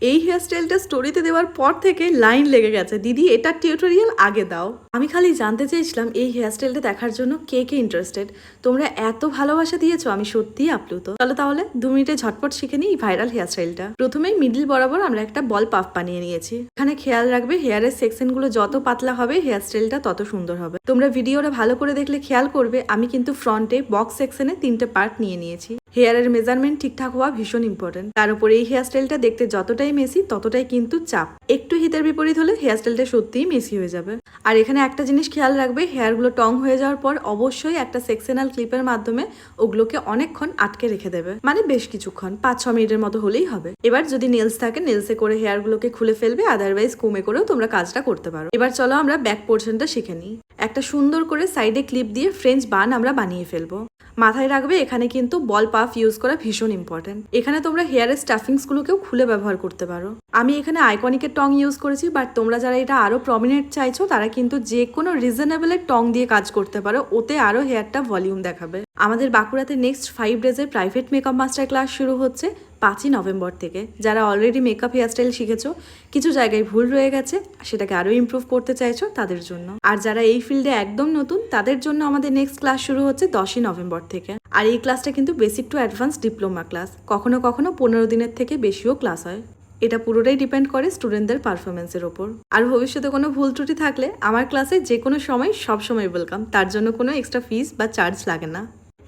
এই হেয়ারস্টাইলটা স্টোরিতে দেওয়ার পর থেকে লাইন লেগে গেছে, দিদি এটার টিউটোরিয়াল আগে দাও। আমি খালি জানতে চেয়েছিলাম এই হেয়ারস্টাইলটা দেখার জন্য কে কে ইন্টারেস্টেড। তোমরা এত ভালোবাসা দিয়েছো, আমি সত্যিই আপ্লুত। চলো তাহলে 2 মিনিটে ঝটপট শিখে নিই এই ভাইরাল হেয়ারস্টাইলটা। প্রথমেই মিডল বরাবর আমরা একটা বল পাফ বানিয়ে নিয়েছি। এখানে খেয়াল রাখবে হেয়ারের সেকশনগুলো যত পাতলা হবে হেয়ারস্টাইলটা তত সুন্দর হবে। তোমরা ভিডিওটা ভালো করে দেখলে খেয়াল করবে আমি কিন্তু ফ্রন্টে বক্স সেকশনে 3টে পার্ট নিয়ে নিয়েছি। হেয়ারের মেজারমেন্ট ঠিকঠাক হওয়া ভীষণ ইম্পর্টেন্ট। তার উপরে এই হেয়ারস্টাইলটা দেখতে যতটাই মেসি ততটাই কিন্তু চাপ। একটু হিতের বিপরীত হলে হেয়ারস্টাইলটা সত্যিই মেসি হয়ে যাবে। আর এখানে একটা জিনিস খেয়াল রাখবে, হেয়ারগুলো টং হয়ে যাওয়ার পর অবশ্যই একটা সেকশনাল ক্লিপের মাধ্যমে ওগুলোকে অনেকক্ষণ আটকে রেখে দেবে, মানে বেশ কিছুক্ষণ 5-6 মিনিটের মতো হলেই হবে। এবার যদি নেলস থাকে নেলসে করে হেয়ারগুলোকে খুলে ফেলবে, আদারওয়াইজ কমে করেও তোমরা কাজটা করতে পারো। এবার চলো আমরা ব্যাক পোর্শনটা শিখে নিই। একটা সুন্দর করে সাইডে ক্লিপ দিয়ে ফ্রেঞ্চ বান আমরা বানিয়ে ফেলবো। মাথায় রাখবে এখানে কিন্তু বল পাফ ইউজ করা ভীষণ ইম্পর্টেন্ট। এখানে তোমরা হেয়ারের স্টাফিংসগুলোকেও খুলে ব্যবহার করতে পারো। আমি এখানে আইকনিকের টং ইউজ করেছি, বাট তোমরা যারা এটা আরো প্রমিনেন্ট চাইছো তারা কিন্তু যে কোনো রিজনেবলের টং দিয়ে কাজ করতে পারো, ওতে আরো হেয়ারটা ভলিউম দেখাবে। আমাদের বাঁকুড়াতে নেক্সট 5 ডেজের প্রাইভেট মেকআপ মাস্টার ক্লাস শুরু হচ্ছে 5ই নভেম্বর থেকে। যারা অলরেডি মেকআপ হেয়ারস্টাইল শিখেছো, কিছু জায়গায় ভুল রয়ে গেছে, সেটাকে আরো ইমপ্রুভ করতে চাইছো তাদের জন্য। আর যারা এই ফিল্ডে একদম নতুন তাদের জন্য আমাদের নেক্সট ক্লাস শুরু হচ্ছে 10ই নভেম্বর থেকে। আর এই ক্লাসটা কিন্তু basic to advance diploma class. কখনো কখনো 15 দিনের থেকে বেশিও ক্লাস হয়। এটা পুরোটাই ডিপেন্ড করে স্টুডেন্টদের পারফরমেন্সের ওপর। আর ভবিষ্যতে কোনো ভুল ত্রুটি থাকলে আমার ক্লাসে যে কোনো সময় সব সময় ওয়েলকাম। তার জন্য কোনো এক্সট্রা ফিস বা চার্জ লাগে না।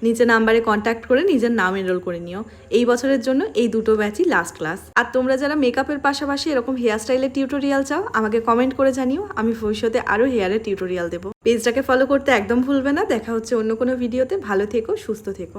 নিচে নাম্বারে কন্ট্যাক্ট করে নিজের নাম এনরোল করে নিও। এই বছরের জন্য এই দুটো ব্যাচই লাস্ট ক্লাস। আর তোমরা যারা মেকআপের পাশাপাশি এরকম হেয়ারস্টাইলের টিউটোরিয়াল চাও, আমাকে কমেন্ট করে জানিও। আমি ভবিষ্যতে আরও হেয়ারের টিউটোরিয়াল দেবো। পেজটাকে ফলো করতে একদম ভুলবে না। দেখা হচ্ছে অন্য কোনো ভিডিওতে। ভালো থেকো, সুস্থ থেকো।